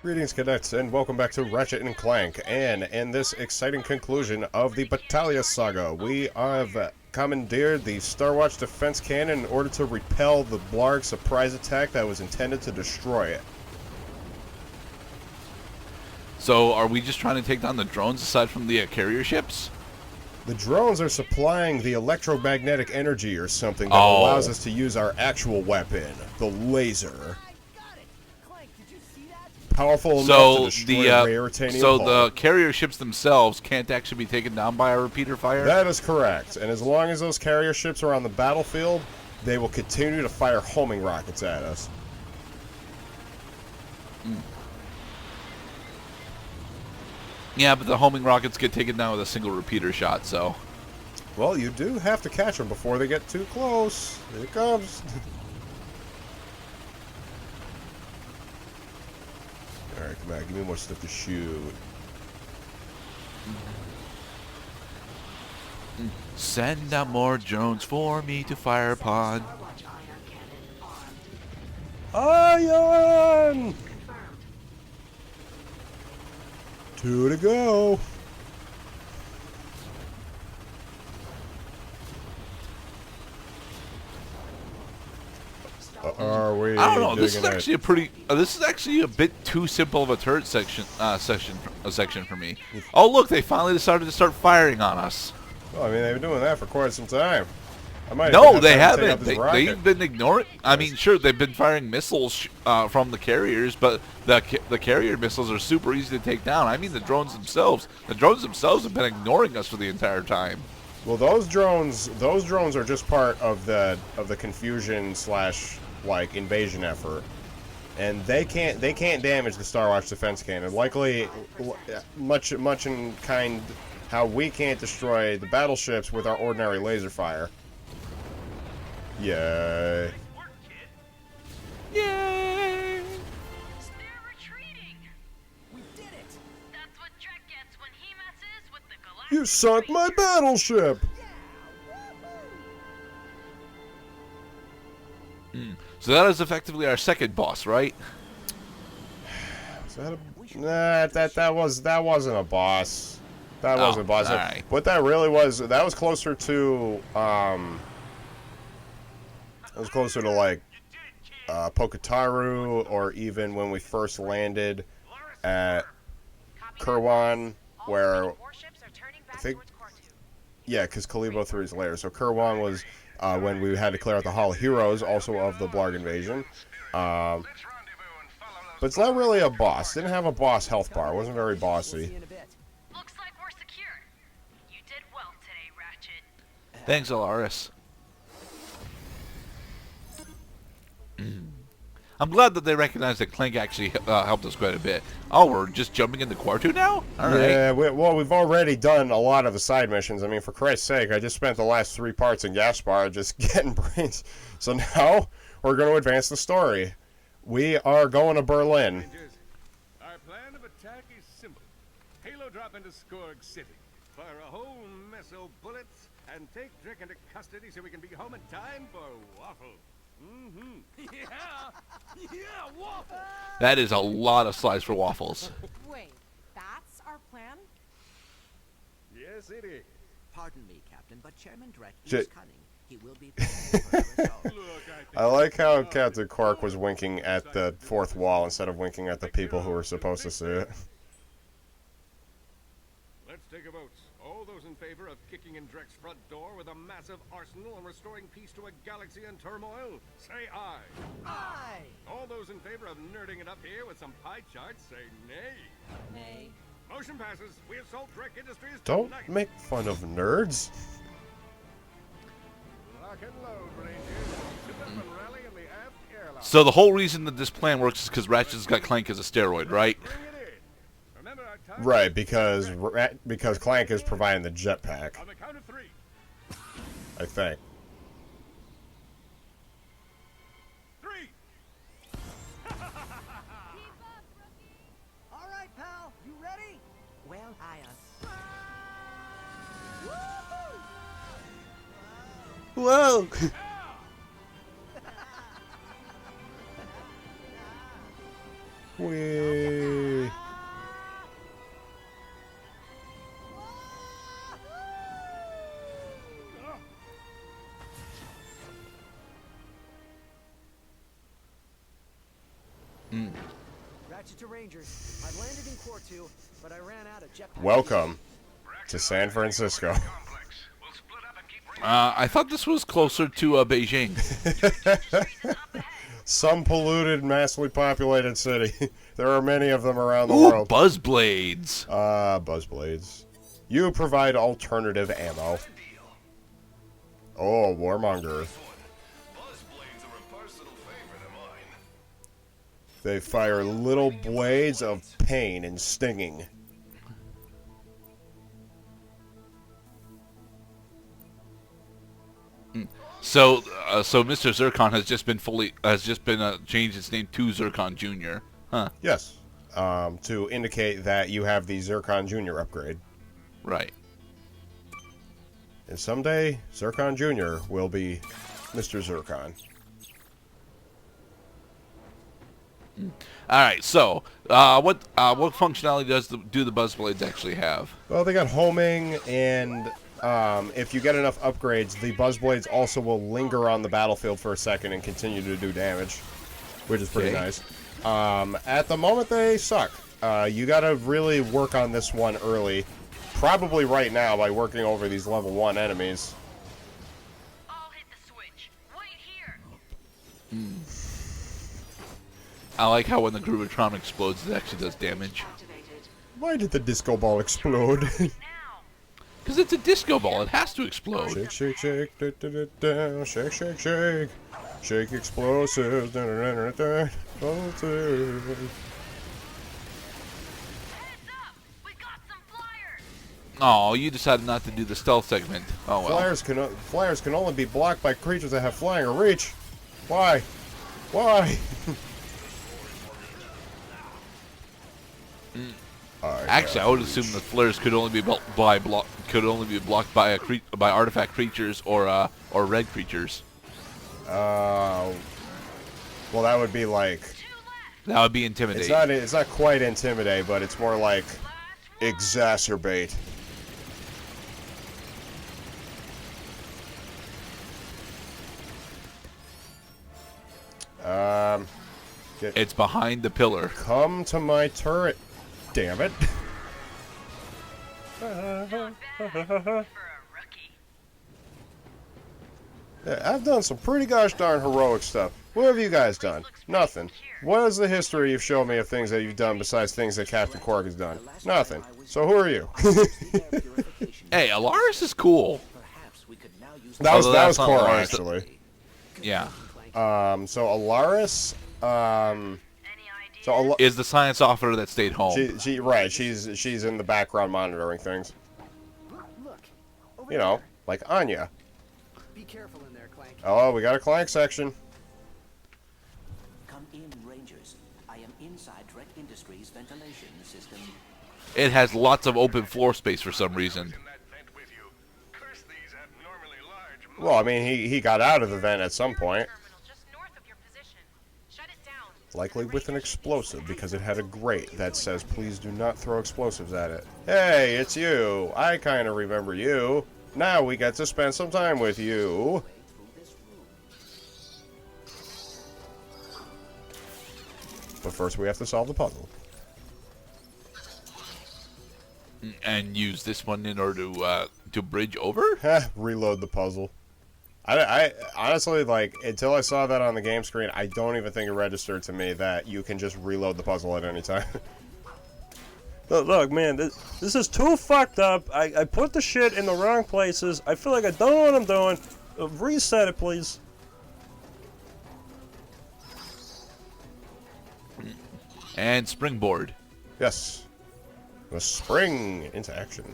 Greetings, cadets, and welcome back to Ratchet and Clank. And in this exciting conclusion of the Battaglia Saga, we have commandeered the Star Watch defense cannon in order to repel the Blarg surprise attack that was intended to destroy it. So, are we just trying to take down the drones aside from the carrier ships? The drones are supplying the electromagnetic energy or something that allows us to use our actual weapon, the laser. Powerful enough to destroy a rare titanium So hull. the carrier ships themselves can't actually be taken down by a repeater fire? That is correct. And as long as those carrier ships are on the battlefield, they will continue to fire homing rockets at us. Yeah, but the homing rockets get taken down with a single repeater shot, so... Well, you do have to catch them before they get too close. Here it comes. Alright, come on, give me more stuff to shoot. Send out more drones for me to fire upon. Ion! 2 to go. Are we? I don't know. This is actually a pretty. This is actually a bit too simple of a turret section for me. Oh look, they finally decided to start firing on us. Well, I mean, they've been doing that for quite some time. No, they haven't. They've been ignoring. I mean, sure, they've been firing missiles from the carriers, but the carrier missiles are super easy to take down. I mean, the drones themselves. The drones themselves have been ignoring us for the entire time. Well, those drones are just part of the confusion / like invasion effort, and they can't damage the Star Watch defense cannon. Likely, much in kind how we can't destroy the battleships with our ordinary laser fire. Yay! Yay! They're retreating. We did it. That's what Drek gets when he messes with the galactic. You sunk my battleship. So that is effectively our second boss, right? Is that a... Nah, that wasn't a boss. That wasn't a boss. Right. What that really was, that was closer to it was closer to like Poketaru, or even when we first landed at Kerwan, where I think, yeah, because Kalibo 3 is later. So Kerwan was when we had to clear out the Hall of Heroes, also of the Blarg invasion. But it's not really a boss. Didn't have a boss health bar. It wasn't very bossy. Looks like we're secure. You did well today, Ratchet. Thanks, Alaris. I'm glad that they recognize that Clank actually helped us quite a bit. Oh, we're just jumping into Quartu now? All right. Yeah, well, we've already done a lot of the side missions. I mean, for Christ's sake, I just spent the last 3 parts in Gaspar just getting brains. So now we're going to advance the story. We are going to Berlin. Our plan of attack is simple. Halo drop into Skorg City, fire a whole mess of bullets, and take Drek into custody so we can be home in time for Waffle. Yeah, Waffle! That is a lot of slides for waffles. Wait, that's our plan? Yes, it is. Pardon me, Captain, but Chairman Drek J- is cunning. He will be paid for the result. Look, I like how Captain Quark was winking at the 4th wall instead of winking at the people who were supposed to see it. Let's take a vote. All those in favor of kicking in Drek's front door with a massive arsenal and restoring peace to a galaxy in turmoil, say aye. Aye! All those in favor of nerding it up here with some pie charts, say nay. Nay. Motion passes. We assault Drek Industries Don't tonight. make fun of nerds. Lock and load, Rangers. Suburban rally in the aft airlock. So the whole reason that this plan works is because Ratchet's got Clank as a steroid, right? Bring it in. Remember our time? Right, because Clank is providing the jetpack, On the count of 3. I think. 3. All right, pal. You ready? Well, aye, Whoa! Whee! Ratchet to Rangers. I've landed in Core 2, but I ran out of jetpack. Welcome to San Francisco. I thought this was closer to Beijing. Some polluted, massively populated city. There are many of them around the Ooh, world. buzzblades. Buzzblades. You provide alternative ammo. Oh, warmonger. They fire little blades of pain and stinging. So Mr. Zircon has just been changed its name to Zircon Jr. Huh? Yes. To indicate that you have the Zircon Jr. upgrade. Right. And someday, Zircon Jr. will be Mr. Zircon. All right. So, what functionality do the buzzblades actually have? Well, they got homing, and if you get enough upgrades, the buzzblades also will linger on the battlefield for a second and continue to do damage, which is pretty nice. At the moment, they suck. You got to really work on this one early. Probably right now by working over these level 1 enemies. I'll hit the switch. Wait here. I like how when the Groovatron explodes, it actually does damage. Why did the disco ball explode? Because it's a disco ball. It has to explode. Shake, shake, shake, da, da, da, da. Shake, shake, shake. Shake explosives. Da, da, da, da, da. Explosives. Heads up! We got some flyers! Oh, you decided not to do the stealth segment. Oh well. Flyers can only be blocked by creatures that have flying or reach. Why? Why? Actually, I would assume the flares could only be blocked by artifact creatures or red creatures. Well, that would be like. That would be intimidate. It's not quite intimidate, but it's more like exacerbate. It's behind the pillar. Come to my turret. Damn it. For a rookie. Yeah, I've done some pretty gosh darn heroic stuff. What have you guys done? Nothing. What is the history you've shown me of things that you've done besides things that Captain Quark has done? Nothing. So who are you? Hey, Alaris is cool. that was that's not Quark, Alaris. actually. Yeah. So Alaris, Is the science officer that stayed home. she's in the background monitoring things. Look, over You know, there. like Anya. Be careful in there, Clank. Oh, we got a Clank section. Come in, Rangers. I am inside Drek Industries' ventilation system. It has lots of open floor space for some reason. Well, I mean, he got out of the vent at some point. Terminal just north of your position. Shut it down. Likely with an explosive, because it had a grate that says, please do not throw explosives at it. Hey, it's you. I kind of remember you. Now we get to spend some time with you. But first we have to solve the puzzle. And use this one in order to bridge over? Reload the puzzle. I honestly, like, until I saw that on the game screen, I don't even think it registered to me that you can just reload the puzzle at any time. Look, man, this is too fucked up. I put the shit in the wrong places. I feel like I don't know what I'm doing. Reset it, please. And springboard. Yes. Let's spring into action.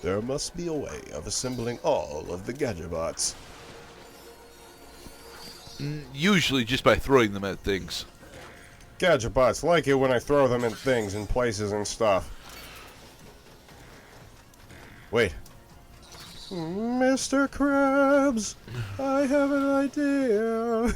There must be a way of assembling all of the Gadgetbots. Usually just by throwing them at things. Gadgetbots like it when I throw them in things and places and stuff. Wait. Mr. Krabs, I have an idea.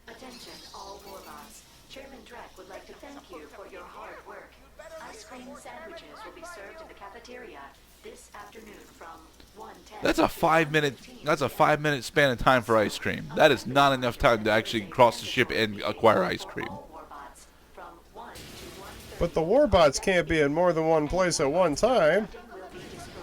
Attention, all warbots. Chairman Drek would like to thank you for your hard work. Ice cream sandwiches will be served in the cafeteria this afternoon from 1:10. That's a 5-minute That's a 5-minute span of time for ice cream. That is not enough time to actually cross the ship and acquire ice cream. Warbots from 1 to 1/3 But the warbots can't be in more than one place at one time. will be destroyed.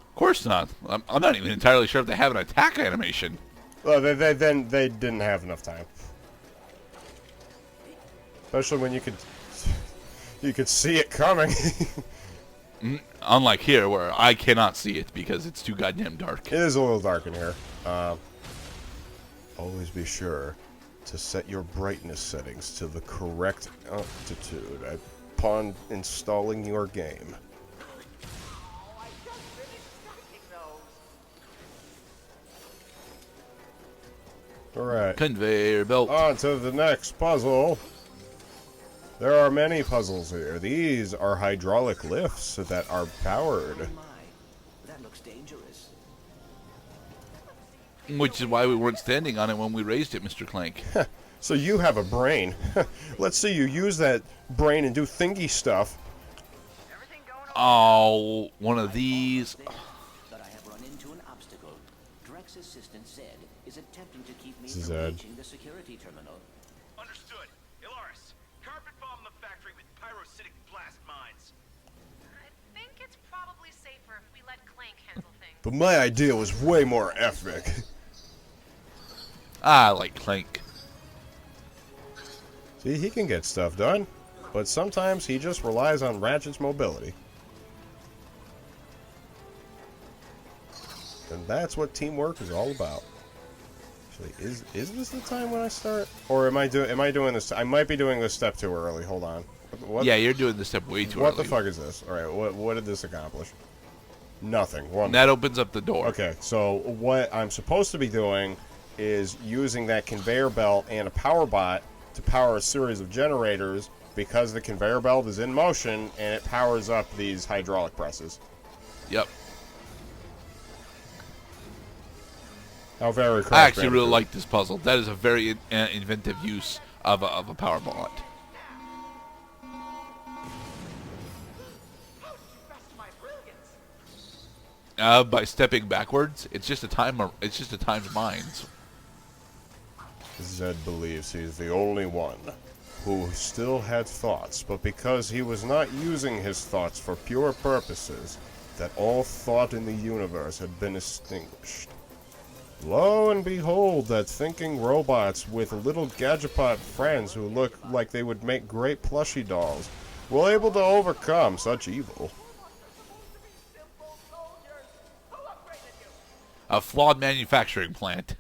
Of course not. I'm not even entirely sure if they have an attack animation. Well, they didn't have enough time. Especially when you could see it coming. Unlike here, where I cannot see it because it's too goddamn dark. It is a little dark in here. Always be sure to set your brightness settings to the correct altitude upon installing your game. Alright. Conveyor belt. On to the next puzzle. There are many puzzles here. These are hydraulic lifts that are powered. My, that looks dangerous. Which is why we weren't standing on it when we raised it, Mr. Clank. So you have a brain. Let's see you use that brain and do thingy stuff. Oh, one of these. But I have run into an obstacle. Drek's assistant Zed is attempting to keep me from Zed. reaching the security terminal. Understood. Ilaris, carpet bomb the factory with pyrocytic blast mines. I think it's probably safer if we let Clank handle things. But my idea was way more epic. I like Clank. See, he can get stuff done, but sometimes he just relies on Ratchet's mobility. And that's what teamwork is all about. Actually, is this the time when I start? Or am I doing this? I might be doing this step too early. Hold on. What? Yeah, you're doing this step way too What early. the fuck is this? All right, what did this accomplish? Nothing. One. And that opens up the door. Okay, so what I'm supposed to be doing is using that conveyor belt and a power bot to power a series of generators because the conveyor belt is in motion and it powers up these hydraulic presses. Yep. How very I actually really like this puzzle. That is a very inventive use of a power bot. By stepping backwards, it's just a timer. It's just a timed mines. Zed believes he's the only one who still had thoughts, but because he was not using his thoughts for pure purposes, that all thought in the universe had been extinguished. Lo and behold, that thinking robots with little gadgetpot friends who look like they would make great plushie dolls were able to overcome such evil. A flawed manufacturing plant.